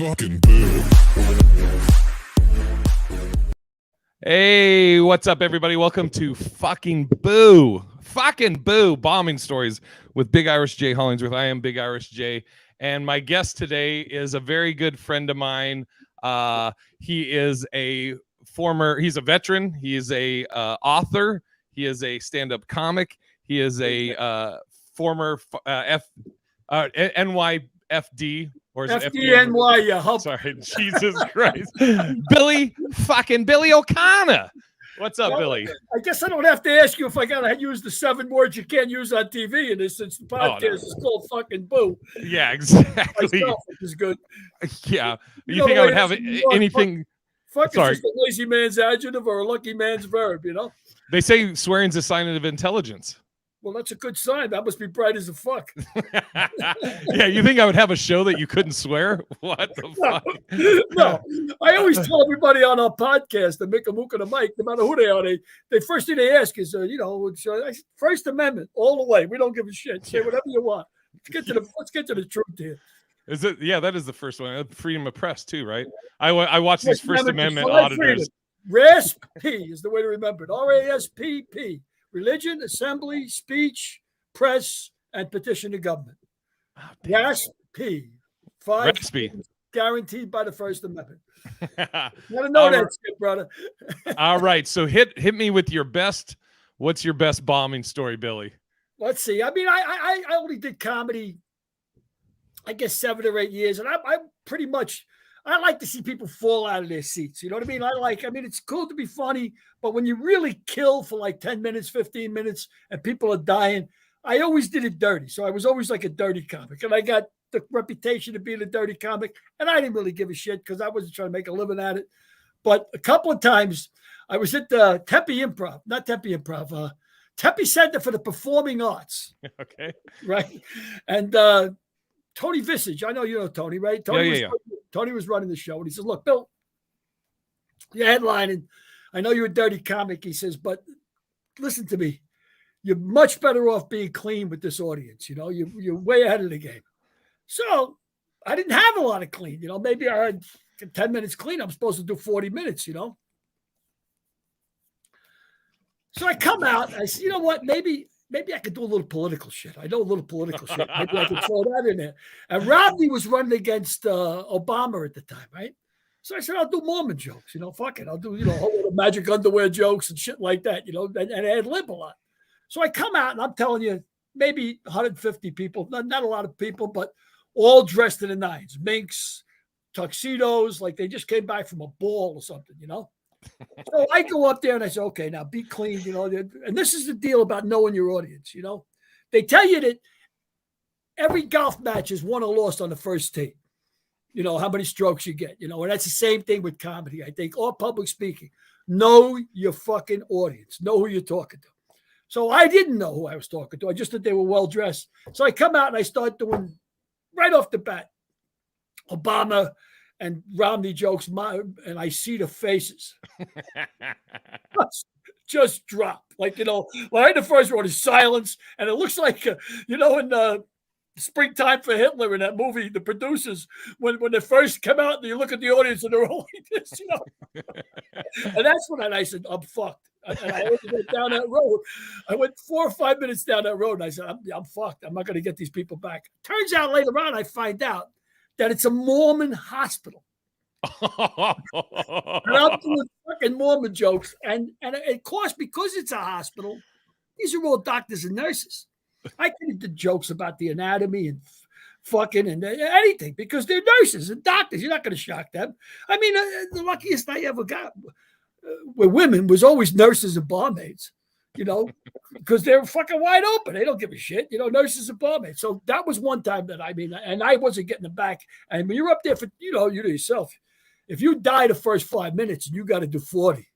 Fucking boo. Hey, what's up, everybody? Welcome to Fucking Boo. Fucking Boo bombing stories with Big Irish J Hollingsworth. I am Big Irish J, and my guest today is a very good friend of mine. He is a veteran. He is a author. He is a stand-up comic. He is a former NYFD. Or is it FDNY, you hump. Sorry, Jesus Christ. Billy O'Connor. What's up, Billy? I guess I don't have to ask you if I got to use the 7 words you can't use on TV in this, since the podcast is called Fucking Boo. Yeah, exactly. Myself, which is good. Yeah. You think I would have anything? Fuck is just a lazy man's adjective or a lucky man's verb, you know? They say swearing's a sign of intelligence. Well, that's a good sign. That must be bright as a fuck. Yeah, you think I would have a show that you couldn't swear? What the fuck? No, I always tell everybody on our podcast, the Mick and Mook and the Mike, no matter who they are, they first thing they ask is, First Amendment all the way. We don't give a shit. Say whatever you want. Let's get to the truth here. Is it? Yeah, that is the first one. Freedom of press too, right? I watch these First Amendment auditors. RASP is the way to remember it. RASPP. Religion, assembly, speech, press, and petition to government. RASP. 5 guaranteed by the First Amendment. You gotta know that shit, brother. All right, so hit me with your best. What's your best bombing story, Billy? Let's see. I mean, I only did comedy, I guess 7 or 8 years, and I pretty much. I like to see people fall out of their seats. You know what I mean? I mean, it's cool to be funny, but when you really kill for like 10 minutes, 15 minutes, and people are dying, I always did it dirty. So I was always like a dirty comic. And I got the reputation of being a dirty comic. And I didn't really give a shit because I wasn't trying to make a living at it. But a couple of times I was at the Tempe Center for the Performing Arts. Okay. Right. And Tony Visage, I know you know Tony, right? Tony was running the show, and he says, "Look, Bill, you're headlining. I know you're a dirty comic." He says, "But listen to me. You're much better off being clean with this audience. You know, you're way ahead of the game." So I didn't have a lot of clean. You know, maybe I had 10 minutes clean. I'm supposed to do 40 minutes. You know. So I come out. And I say, "You know what? Maybe I could do a little political shit. I know a little political shit. Maybe I could throw that in there." And Romney was running against Obama at the time, right? So I said, "I'll do Mormon jokes. You know, fuck it. I'll do, a whole lot of magic underwear jokes and shit like that, you know, and ad lib a lot." So I come out and I'm telling you, maybe 150 people, not a lot of people, but all dressed in the nines, minks, tuxedos, like they just came back from a ball or something, you know? So I go up there and I say, "Okay, now be clean," you know. And this is the deal about knowing your audience, you know. They tell you that every golf match is won or lost on the first tee. You know, how many strokes you get, you know. And that's the same thing with comedy, I think, or public speaking. Know your fucking audience. Know who you're talking to. So I didn't know who I was talking to. I just thought they were well-dressed. So I come out and I start doing, right off the bat, Obama and Romney jokes, and I see the faces just drop. Like, you know, the first one is silence, and it looks like, you know, in Springtime for Hitler in that movie, the producers, when they first come out and you look at the audience and they're all like this, you know. And that's when I said, "I'm fucked." And I went down that road. I went 4 or 5 minutes down that road, and I said, I'm fucked. I'm not going to get these people back. Turns out later on, I find out that it's a Mormon hospital. And I'm doing fucking Mormon jokes. And of course, because it's a hospital, these are all doctors and nurses. I can do jokes about the anatomy and fucking and anything because they're nurses and doctors. You're not going to shock them. I mean, the luckiest I ever got with women was always nurses and barmaids. You know, because they're fucking wide open. They don't give a shit. You know, nurses and barmaids. So that was one time that and I wasn't getting them back. And when you're up there for, you know yourself, if you die the first 5 minutes and you got to do 40,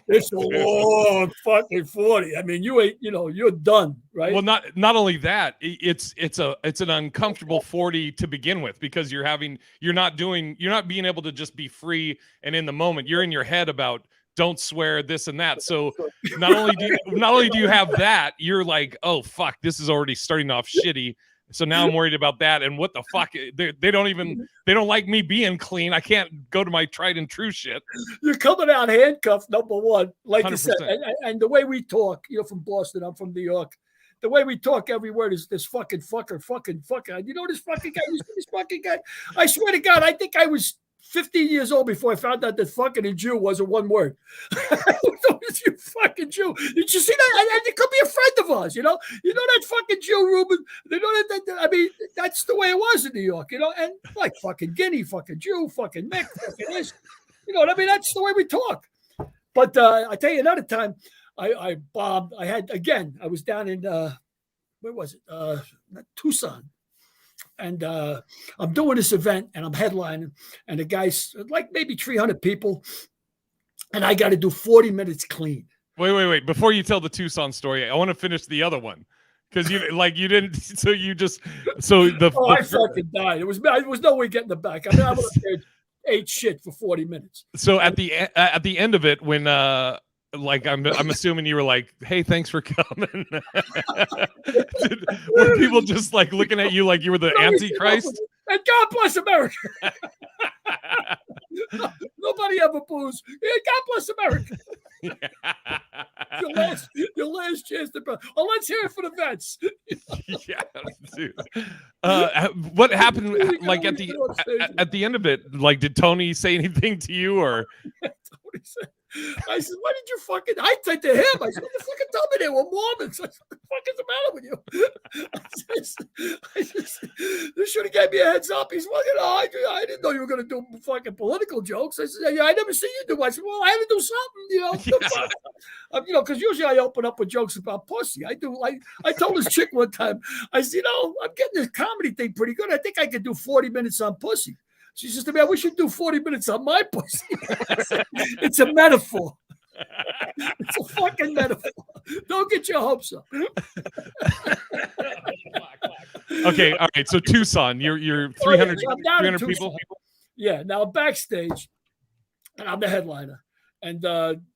it's a long fucking 40. I mean, you ain't, you know, you're done, right? Well, not only that, it's an uncomfortable 40 to begin with because you're not being able to just be free and in the moment. You're in your head about don't swear, this and that. So not only do you have that, you're like, oh fuck, this is already starting off shitty. So now I'm worried about that. And what the fuck? They don't like me being clean. I can't go to my tried and true shit. You're coming out handcuffed, number one, like 100%. You said. And the way we talk, you're from Boston, I'm from New York. The way we talk, every word is this fucking fucker. You know this fucking guy? You see this fucking guy? I swear to God, I think I was 15 years old before I found out that fucking and Jew wasn't one word. You fucking Jew. Did you see that? And it could be a friend of ours, you know? You know that fucking Jew, Ruben? You know that I mean, that's the way it was in New York, you know? And like fucking Guinea, fucking Jew, fucking Mick, fucking this. You know what I mean? That's the way we talk. But I tell you another time, I bombed. I was down in, where was it? Tucson. And I'm doing this event and I'm headlining, and the guy's like maybe 300 people, and I got to do 40 minutes clean. Wait. Before you tell the Tucson story, I want to finish the other one. Because you didn't, I fucking died. It was no way getting the back. I mean, I would have ate shit for 40 minutes. So at the end of it, when I'm assuming you were like, "Hey, thanks for coming." Were people just like looking at you like you were the Antichrist? And God bless America. Nobody ever boos. God bless America. Your last chance to. Oh, let's hear it for the vets. Yeah, dude. What happened? Like at the end of it, like, did Tony say anything to you or? Tony said, I said, "Why did you fucking?" I said to him, "I said, what the fucking tell me they were Mormons? I said, what the fuck is the matter with you?" I just you should have gave me a heads up. He's fucking. I didn't know you were gonna do fucking political jokes. I said, "Yeah, I never see you do." I said, "Well, I had to do something, you know." You know, because usually I open up with jokes about pussy. I do. I told this chick one time, I said, "You know, I'm getting this comedy thing pretty good. I think I could do 40 minutes on pussy." She says to me, "We should do 40 minutes on my pussy." Said, it's a metaphor. It's a fucking metaphor. Don't get your hopes up. Okay, all right. So Tucson, you're 300, so 300 people. Yeah, now backstage, and I'm the headliner. And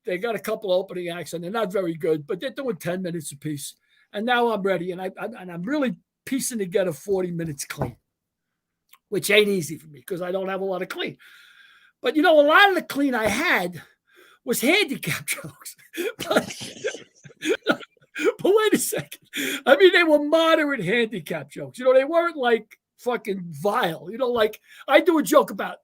they got a couple opening acts, and they're not very good, but they're doing 10 minutes apiece. And now I'm ready, and I'm really piecing together 40 minutes clean, which ain't easy for me because I don't have a lot of clean. But, you know, a lot of the clean I had was handicap jokes. But wait a second. I mean, they were moderate handicap jokes. You know, they weren't like fucking vile. You know, like I do a joke about,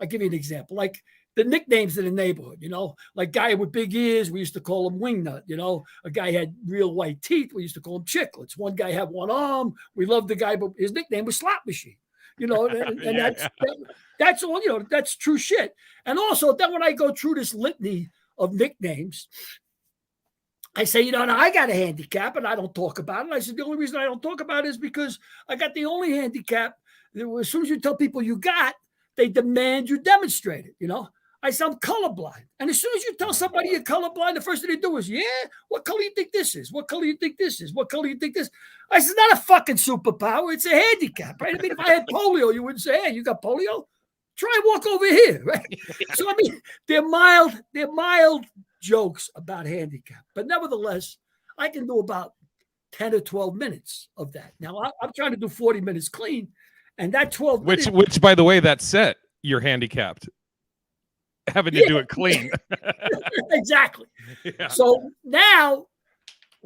I'll give you an example, like the nicknames in the neighborhood, you know, like guy with big ears, we used to call him Wingnut, you know, a guy had real white teeth, we used to call him Chicklets. One guy had one arm, we loved the guy, but his nickname was Slot Machine. You know, and that's all, you know, that's true shit. And also then when I go through this litany of nicknames, I say, you know, now I got a handicap and I don't talk about it. I said, the only reason I don't talk about it is because I got the only handicap. As soon as you tell people you got, they demand you demonstrate it, you know. I said, I'm colorblind. And as soon as you tell somebody you're colorblind, the first thing they do is, yeah, what color you think this is? What color you think this is? What color you think this? I said, not a fucking superpower. It's a handicap, right? I mean, if I had polio, you wouldn't say, hey, you got polio? Try and walk over here, right? So, I mean, they're mild jokes about handicap. But nevertheless, I can do about 10 or 12 minutes of that. Now, I'm trying to do 40 minutes clean. And that 12 minutes. Which, by the way, that set, you're handicapped. Having to do it clean. Exactly. Yeah. So now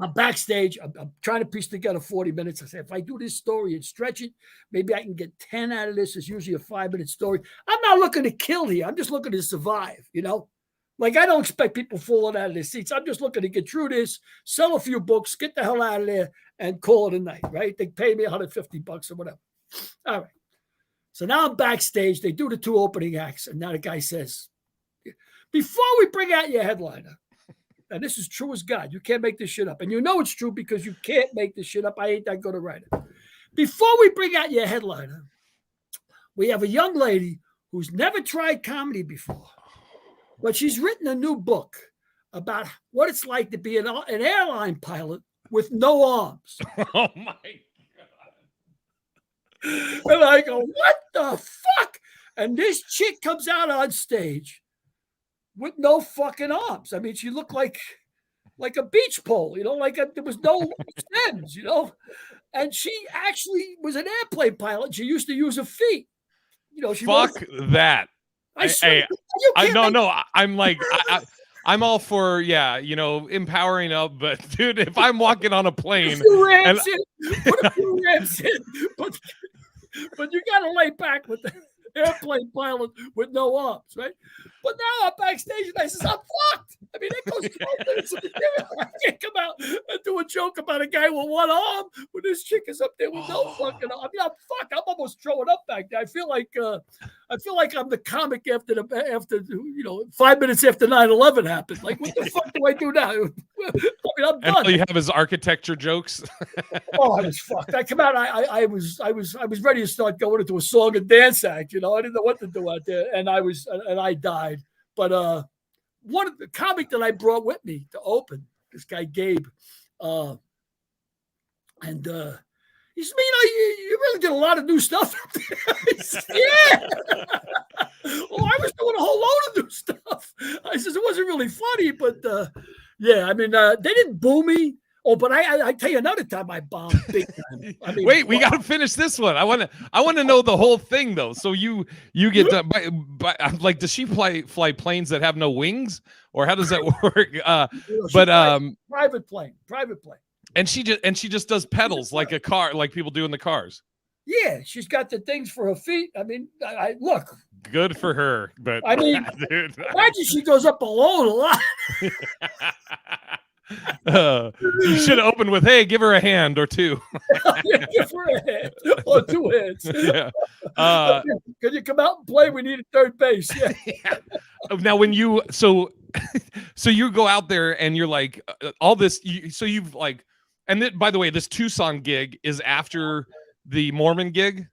I'm backstage. I'm trying to piece together 40 minutes. I said, if I do this story and stretch it, maybe I can get 10 out of this. It's usually a 5-minute story. I'm not looking to kill here. I'm just looking to survive, you know? Like, I don't expect people falling out of their seats. I'm just looking to get through this, sell a few books, get the hell out of there, and call it a night, right? They pay me $150 or whatever. All right. So now I'm backstage. They do the 2 opening acts, and now the guy says, before we bring out your headliner, and this is true as God, you can't make this shit up. And you know it's true because you can't make this shit up. I ain't that good to write it. Before we bring out your headliner, we have a young lady who's never tried comedy before, but she's written a new book about what it's like to be an airline pilot with no arms. Oh, my God. And I go, what the fuck? And this chick comes out on stage with no fucking arms. I mean, she looked like a beach pole, you know, there was no stems, you know. and she actually was an airplane pilot. She used to use her feet. You know, she fuck that. I swear, I'm like, I'm all for, empowering up, but dude, if I'm walking on a plane, put a few ramps in, but you got to lay back with the airplane pilot with no arms, right? But now I'm backstage and I says, I'm fucked. I mean, it goes 12 minutes of material. I can't come out and do a joke about a guy with one arm when this chick is up there with no fucking arm. I mean, I'm fucked. I'm almost throwing up back there. I feel like I'm the comic after 5 minutes after 9/11 happened. Like, what the fuck do I do now? I mean, I'm done. And all you have is architecture jokes. Oh, I was fucked. I come out. I was ready to start going into a song and dance act. You know, I didn't know what to do out there, and I died. But one of the comic that I brought with me to open, this guy Gabe, and he said, you really did a lot of new stuff up there. I said, yeah. Well, I was doing a whole load of new stuff. I says it wasn't really funny, but yeah, I mean, they didn't boo me. Oh, but I tell you another time I bombed big time. I mean, wait, we got to finish this one. I want to know the whole thing though. So you get done, but like, does she fly planes that have no wings, or how does that work? Private plane. And she just does pedals like a car, like people do in the cars. Yeah, she's got the things for her feet. I mean, I look. Good for her, but I mean, dude, imagine she goes up alone a lot. You should have opened with, "Hey, give her a hand or two." Give her a hand or two hands. Yeah. Can you come out and play? We need a third base. Yeah. Yeah. Now, when you so you go out there and you're like all this. You've like, and then, by the way, this Tucson gig is after the Mormon gig.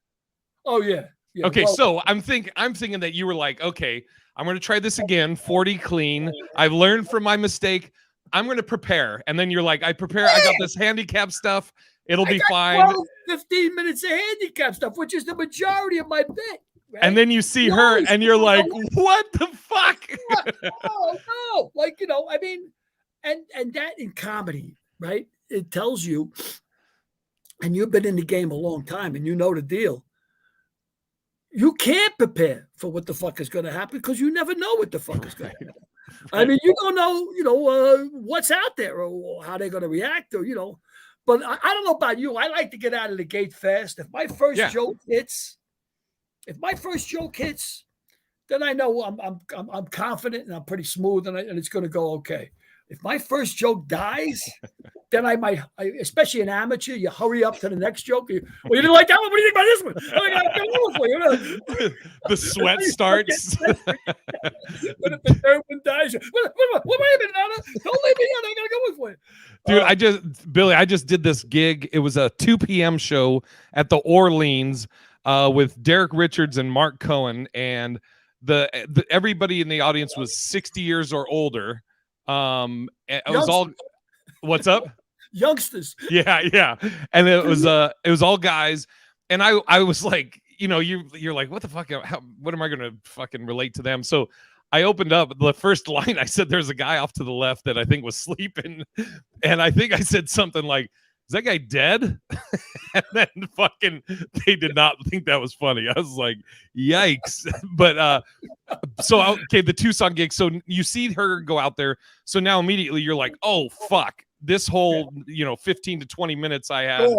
Oh yeah. Okay, well, so I'm thinking that you were like, okay, I'm going to try this again, 40 clean. I've learned from my mistake. I'm going to prepare. And then you're like, I got this handicap stuff. It'll be fine. 12, 15 minutes of handicap stuff, which is the majority of my bit. Right? And then you see her and you're like, what the fuck? Oh, no. Like, I mean, and that in comedy, right? It tells you, and you've been in the game a long time and you know the deal. You can't prepare for what the fuck is going to happen because you never know what the fuck is going to happen. I mean, you don't know, what's out there or how they're going to react or, but I don't know about you. I like to get out of the gate fast. If my first joke hits, then I know I'm confident and I'm pretty smooth and it's going to go okay. If my first joke dies, then I might, especially an amateur, you hurry up to the next joke. You didn't like that one? What do you think about this one? The sweat starts. But if the third one dies, wait a minute, Nana. Don't leave me out. I got to go with you. Dude, I just did this gig. It was a 2 p.m. show at the Orleans with Derek Richards and Mark Cohen. And everybody in the audience was 60 years or older. It was all, what's up? Youngsters. Yeah. And it was all guys. And I was like, you're like, what the fuck? What am I going to fucking relate to them? So I opened up the first line. I said, there's a guy off to the left that I think was sleeping. And I think I said something like, is that guy dead? And then fucking, they did not think that was funny. I was like, yikes. But okay, the Tucson gig. So you see her go out there. So now immediately you're like, oh, fuck. This whole, 15 to 20 minutes I had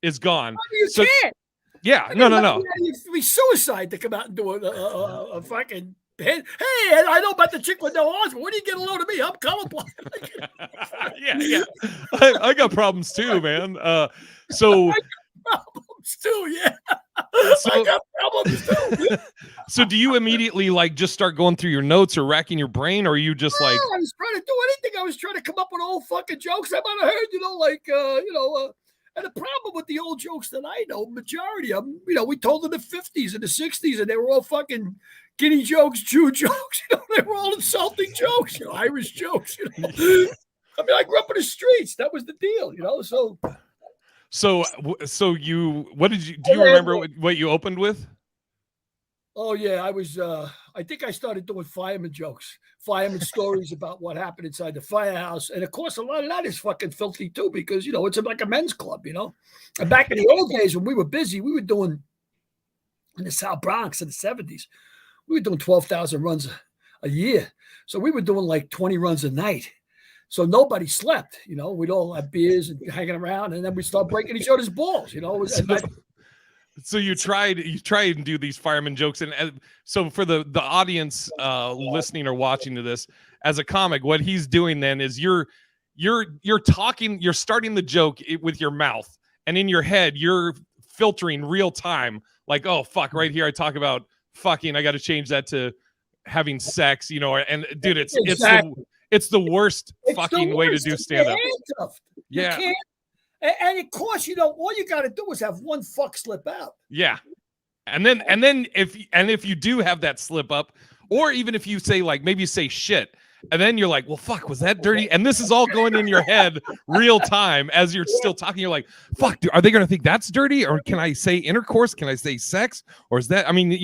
is gone. You can't. Yeah, no. It'd be suicide to come out and do a fucking... Hey, I know about the chick with no arms, but when do you get a load of me? I'm colorblind. Yeah. I got problems too, man. So I got problems too, yeah. I got problems too. So do you immediately just start going through your notes or racking your brain, or are you just like? I was trying to do anything. I was trying to come up with old fucking jokes I might have heard, and the problem with the old jokes that I know, majority of them, we told in the 50s and the 60s, and they were all fucking Guinea jokes, Jew jokes. They were all insulting jokes, Irish jokes. I mean, I grew up in the streets. That was the deal, So you, what did you? Do you remember what you opened with? Oh yeah, I was. I think I started doing fireman jokes, fireman stories about what happened inside the firehouse, and of course, a lot of that is fucking filthy too, because it's like a men's club, And back in the old days when we were busy, we were doing in the South Bronx in the '70s. We were doing 12,000 runs a year, so we were doing like 20 runs a night. So nobody slept. We'd all have beers and hanging around, and then we start breaking each other's balls. So you tried and do these fireman jokes, and so for the audience listening or watching to this, as a comic, what he's doing then is you're talking, you're starting the joke with your mouth, and in your head you're filtering real time, like, oh fuck, right here I talk about fucking, I got to change that to having sex, and dude, it's the worst fucking way to do stand up. Yeah. And of course, all you got to do is have one fuck slip out. Yeah. And then if you do have that slip up, or even if you say, like, maybe you say shit, and then you're like, well, fuck, was that dirty? And this is all going in your head real time as you're still talking. You're like, fuck, dude, are they going to think that's dirty? Or can I say intercourse? Can I say sex? Or is that, I mean,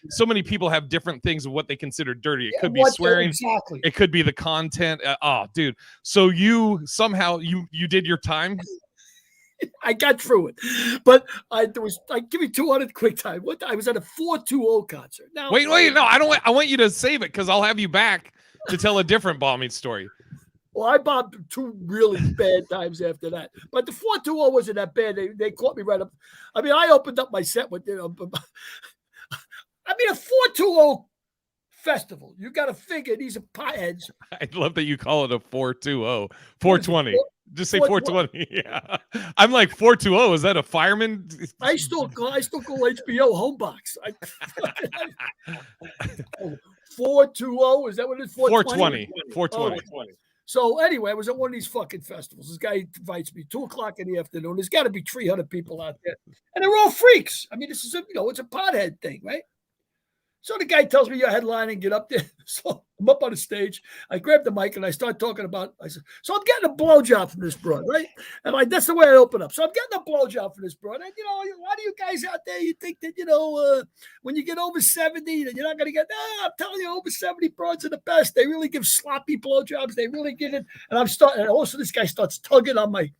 so many people have different things of what they consider dirty. It could be swearing. Exactly. It could be the content. Oh, dude. So you somehow, you did your time. I got through it, but I give me 200 quick time. I was at a 420 concert. Now, wait, no, I want you to save it, because I'll have you back to tell a different bombing story. Well, I bombed 2 really bad times after that, but the 420 wasn't that bad. They caught me right up. I mean, I opened up my set with a 420 festival. You got to figure these are potheads. I love that you call it a 420, 420. Just say 420. Yeah. I'm like, 420. Is that a fireman? I still call HBO Homebox. 420. Is that what it is? 420. 420. Oh. So anyway, I was at one of these fucking festivals. This guy invites me 2:00 in the afternoon. There's got to be 300 people out there, and they're all freaks. I mean, this is it's a pothead thing, right? So the guy tells me, you're headlining, get up there. So I'm up on the stage. I grab the mic and I start talking about, I said, so I'm getting a blowjob from this broad, right? And that's the way I open up. So I'm getting a blowjob from this broad. And, a lot of you guys out there, you think that, when you get over 70, that you're not going to get, I'm telling you, over 70 broads are the best. They really give sloppy blowjobs. They really get it. And also this guy starts tugging on my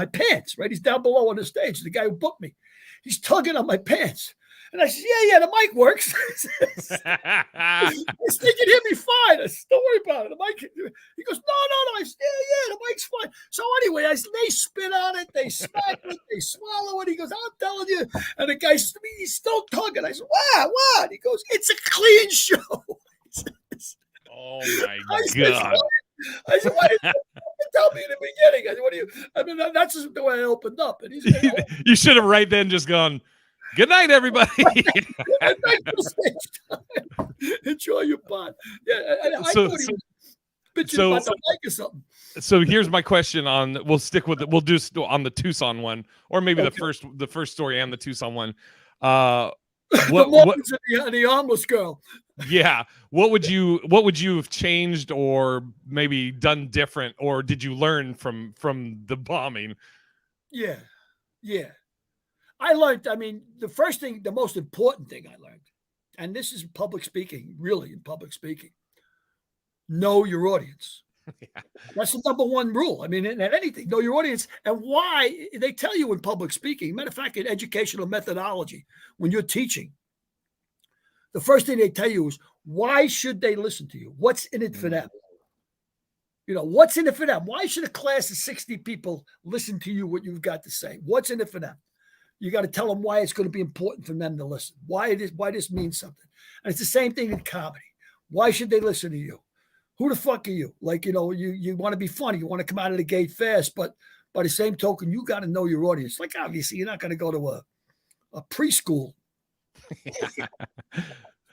pants, right? He's down below on the stage, the guy who booked me. He's tugging on my pants. And I said, yeah, the mic works. I said, you can hear me fine. I said, don't worry about it. The mic. He goes, no. I said, yeah, the mic's fine. So anyway, they spit on it, they smack it, they swallow it. He goes, I'm telling you. And the guy says to me, he's still tugging. I said, what? He goes, it's a clean show. Oh my God. I said, why didn't you tell me in the beginning? I said, what do you? I mean, that's just the way I opened up. And he's you should have right then just gone, good night, everybody. Enjoy your pot. Yeah, I thought he was bitching about the mic or something. So here's my question we'll do on the Tucson one, or maybe the first story and the Tucson one. The armless girl. Yeah. What would you have changed or maybe done different, or did you learn from the bombing? Yeah. I learned, the most important thing I learned, and this is public speaking, really in public speaking, know your audience. Yeah. That's the number one rule. I mean, in anything, know your audience. And why they tell you in public speaking, matter of fact, in educational methodology, when you're teaching, the first thing they tell you is, why should they listen to you? What's in it for them? What's in it for them? Why should a class of 60 people listen to you, what you've got to say? What's in it for them? You got to tell them why it's going to be important for them to listen, why this means something. And it's the same thing in comedy. Why should they listen to you? Who the fuck are you? Like, you want to be funny. You want to come out of the gate fast, but by the same token, you got to know your audience. Like, obviously, you're not going to go to a preschool.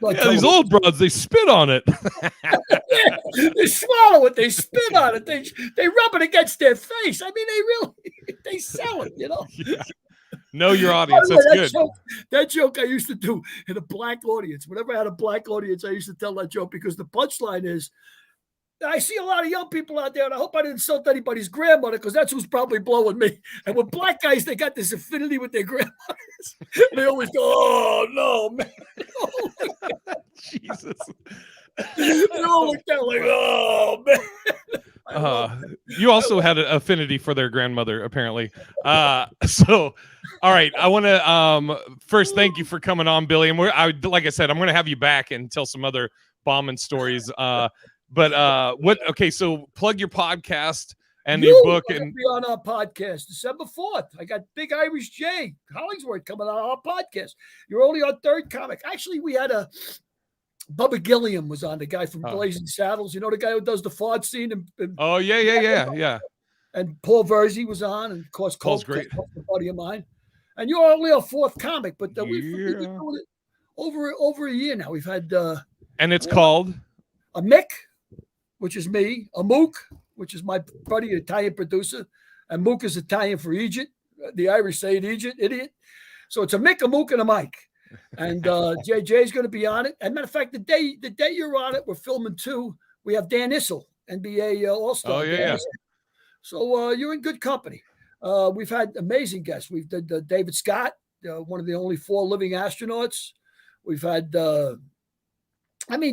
These old broads, they spit on it. Yeah, they swallow it. They spit on it. They rub it against their face. I mean, they sell it, Yeah. Know your audience. That's good. That joke I used to do in a black audience. Whenever I had a black audience, I used to tell that joke, because the punchline is, I see a lot of young people out there, and I hope I didn't insult anybody's grandmother because that's who's probably blowing me. And with black guys, they got this affinity with their grandmothers. They always go, "Oh no, man!" Jesus. They all look down like, "Oh man." You also had an affinity for their grandmother, apparently. So, all right. I want to first thank you for coming on, Billy. And like I said, I'm going to have you back and tell some other bombing stories. But what? Okay, so plug your podcast and your book. And be on our podcast December 4th. I got Big Irish J Hollingsworth coming on our podcast. You're only our third comic. Actually, we had Bubba Gilliam was on, the guy from Blazing Saddles. You know, the guy who does the fart scene. Oh yeah. And Paul Verzi was on, and of course, Cole's great, a buddy of mine. And you're only our fourth comic, but we've been doing it over a year now. We've had and it's called a Mick, which is me, a Mook, which is my buddy, Italian producer, and Mook is Italian for Egypt. The Irish say it, Egypt, idiot. So it's a Mick, a Mook, and a Mike. And JJ's going to be on it. And matter of fact, the day you're on it, we're filming too. We have Dan Issel, NBA All-Star. Oh yeah. So you're in good company. We've had amazing guests. We've did David Scott, one of the only 4 living astronauts. We've had,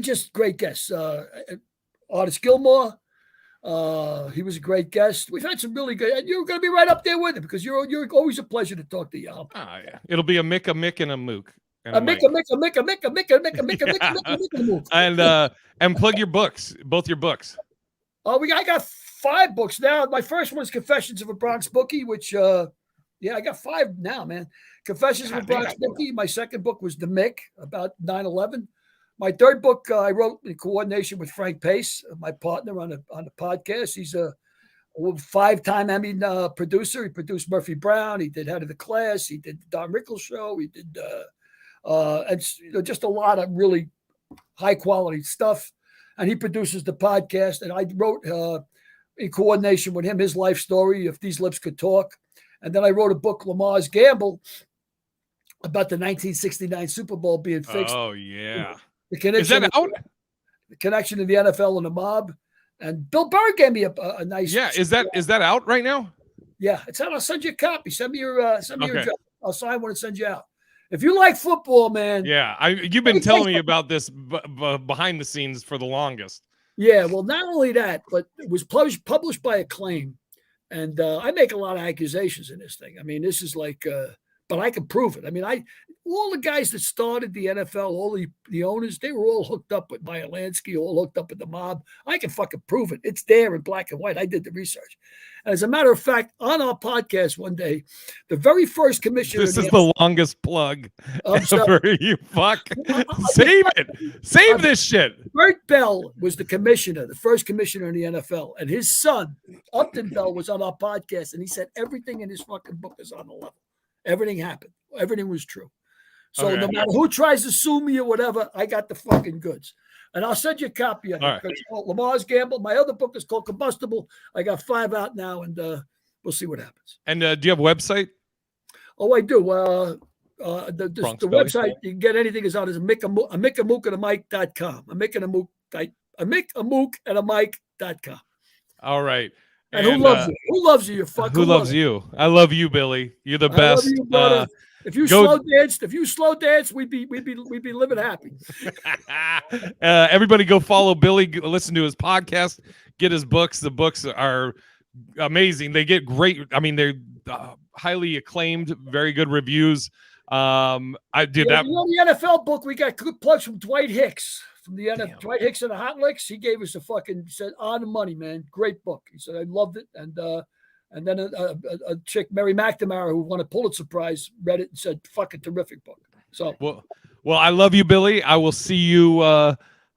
just great guests. Artis Gilmore, he was a great guest. We've had some really good, and you're going to be right up there with him because you're always a pleasure to talk to you. Oh yeah, it'll be a Mick, and a Mook. A Mick, a Mook. And plug your books, both your books. I got 5 books now. My first one is Confessions of a Bronx Bookie, which, I got 5 now, man. Confessions of a Bronx Bookie. My second book was The Mick, about 9/11. My third book I wrote in coordination with Frank Pace, my partner on the podcast. He's a 5-time Emmy producer. He produced Murphy Brown. He did Head of the Class. He did the Don Rickles Show. He did and just a lot of really high quality stuff. And he produces the podcast. And I wrote in coordination with him his life story, If These Lips Could Talk. And then I wrote a book, Lamar's Gamble, about the 1969 Super Bowl being fixed. Oh yeah. The connection, is that out? The connection of the NFL and the mob. And Bill Burr gave me a nice. Yeah, is that out right now? Yeah, it's out. I'll send you a copy. Send me your address. I'll sign one and send you out. If you like football, man. Yeah, you've been telling me about this behind the scenes for the longest. Yeah, well, not only that, but it was published by Acclaim, and I make a lot of accusations in this thing. I mean, this is like, but I can prove it. I mean, all the guys that started the NFL, all the owners, they were all hooked up with Meyer Lansky, all hooked up with the mob. I can fucking prove it. It's there in black and white. I did the research. And as a matter of fact, on our podcast one day, the very first commissioner. This is the longest plug ever. You fuck. Save it. Save this shit. Bert Bell was the commissioner, the first commissioner in the NFL. And his son, Upton Bell, was on our podcast. And he said everything in his fucking book is on the level. Everything happened. Everything was true. So no matter who tries to sue me or whatever, I got the fucking goods. And I'll send you a copy of it. It's called Lamar's Gamble. My other book is called Combustible. I got 5 out now, and we'll see what happens. And do you have a website? Oh, I do. The website you can get anything is on is a Mick and a Mike.com. A Mick a Mook and a Mike.com. All right. And who loves you? Who loves you? You fuck. Who loves you? I love you, Billy. You're the best. I love you, brother. If you slow dance, we'd be living happy. Everybody go follow Billy, listen to his podcast, get his books. The books are amazing. They get great. I mean, they're highly acclaimed, very good reviews. I did that. You know, the NFL book, we got good plugs from Dwight Hicks from the NFL. Dwight Hicks and the Hot Licks. He gave us said on the money, man. Great book. He said I loved it, and then a chick, Mary McNamara, who won a Pulitzer Prize, read it and said, "Fucking terrific book." So well, I love you, Billy. I will see you. I'll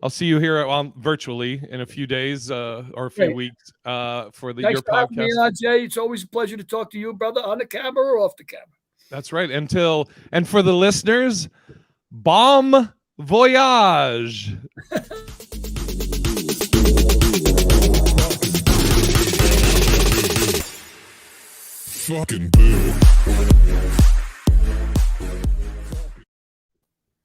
see you here virtually in a few days or a few weeks for your podcast. Me and Jay. It's always a pleasure to talk to you, brother, on the camera or off the camera. That's right. And for the listeners, bon voyage. Fucking boo.